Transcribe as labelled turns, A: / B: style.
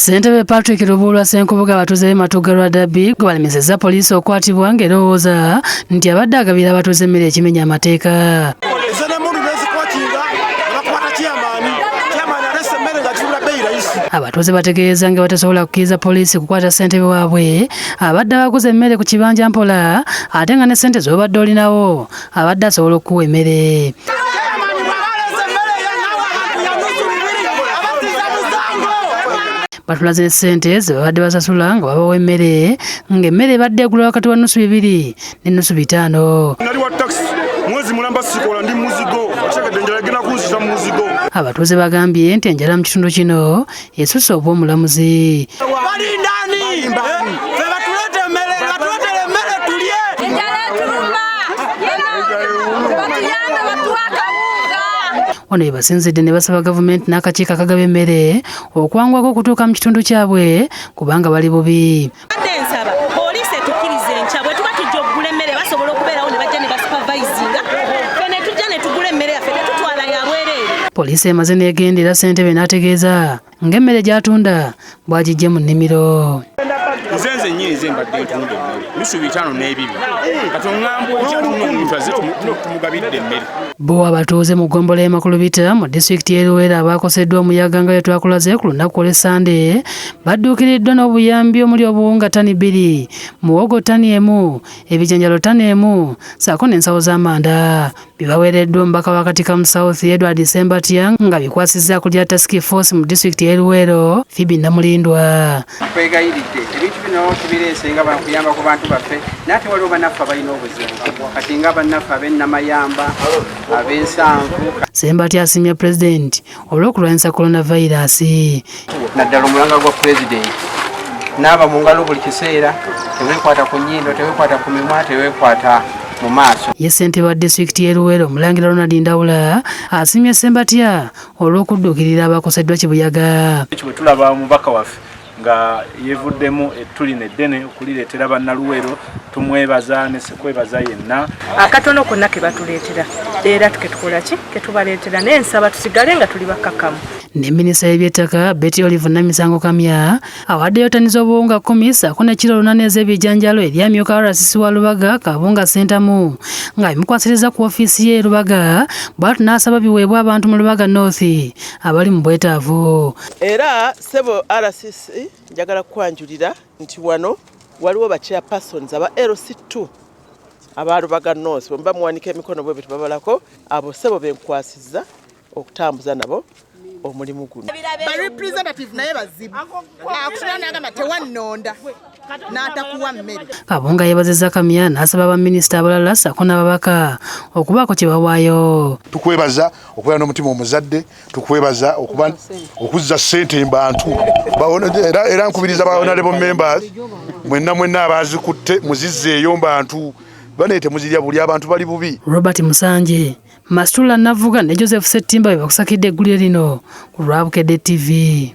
A: Ssentebe Patrick Lubuulwa Ssenkubuga abatuuze b'e Matugga Lwaddabi gwe balemesezza poliisi okwatibwa ng'erowooza nti abadde agabira abatuuze emmere ekimenya amateeka. Abatuuze bategeeza nga batasobola kukkiriza poliisi kukwata ssentebe waabwe abadde abaguza emmere ku kibanja mpola ate nga ne ssente z'obadde olinawo abadde asobola okuwa emmere. Batulaze ne ssente ze babadde basasula nga babawa emmere ng'emmere ebadde egula wakati wa nnusu 2 ne nnusu 5. Abatuuze bagambye nti enjala mu kitundu kino esusse obw'omulamuzi. Ono basinzidde ne basaba gavumenti n'akakiiko akagaba emmere okwanguwako okutuuka mu kitundu kyabwe kubanga bali bubi.
B: Poliisi etukkirize enkya bwe tuba tujja okugula emmere basobola okubeerawo ne bajja ne basupervisinga ffe ne tujja ne tugula emmere yaffe ne tutwala ya bwereere.
A: Poliisi emaze n'egendera ssentebe n'ategeeza ng'emmere gy'atunda bw'agiggye mu nnimiro.
C: Nze nnyini ze mbadde ntunda emmere nnusu 5 n'ebiri kati oŋŋamba otya omuntu azze tumugabidde emmere.
A: Bo abatuuze mu ggombolola y'e Makulubita mu disitulikiti y'e Luweero abaakoseddwa omuyaga nga bwe twakulaze ku lunaku olw'Essande badduukiriddwa n'obuyambi omuli obuwunga ttani 2, muwogo ttani 1, ebijanjalo ttani 1 ssaako n'ensawo z'amanda bibaweereddwa omubaka wa Katikamu South Edward Ssembatya nga bikwasizza ku lya Task Force mu disitulikiti y'e Luweero Phoebe Namulindwa.
D: Twegayiridde ebintu bino tubireese nga bakuyamba ku bantu baffe naate waliwo bannaffe abalina obuzibu kati nga bannaffe ab'ennamayamba ab'ensanvu.
A: Ssembatya asiimye pulezidenti olw'okulwanyisa coronavirus.
D: Naddala omulanga gwa pulezidenti naaba mu ngalo buli kiseera, teweekwata ku nnyindo, teweekwata ku mimwa, teweekwata mu maaso.
A: Ye ssentebe wa disitulikiti y'e Luweero Omulangira Ronald Ndawula asiimye Ssembatya olw'okudduukirira abakoseddwa kibuyaga.
E: Ekyo bwe tulaba omubaka waffe nga yevuddemu ettulina eddene okulireetera bannaluweero tumwebaza ne sekwebaza yenna.
B: Akatono konna ke batuleetera era tuketukola ki ketubaleetera n'ensaba tusigale nga tuli bakkakkamu.
A: Ne minisita y'ebyettaka Betty Olive Namisango Kamya awaddeyo ttani z'obuwunga 10 ssaako ne kilo 8 ez'ebijanjalo eri amyuka RCC wa Lubaga Kabunga Ssentamu nga bimukwasiriza ku ofiisi ye Lubaga bw'atu n'asaba biweebwa abantu mu Lubaga North abali mu bwetaavu.
F: Era sebo RCC njagala kwanjulira nti wano waliwo ba chairpersons aba LC2 aba Lubaga North bwe bamuwanika emikono bwe tubabalako abo sebo benkwasizza okutambuza nabo omulimu guno.
G: Ba representative naye bazibu akusira n'agamba tewannonda n'atakuwa mmere.
A: Kabunga yeebazizza Kamya n'asaba baminisita abalala ssaako n'ababaka okubaako kye bawaayo.
H: Tukwebaza okubeera n'omutima omuzadde, tukwebaza okuzza ssente mu bantu era nkubiriza ba honorable members mwenna abaazikutte muzizzeeyo mu bantu baneete muzirya buli abantu bali bubi.
A: Robert Musanje, Masitula Navuga ne Joseph Ssettimba be bakusakidde eggulire lino ku Lwabukedde TV.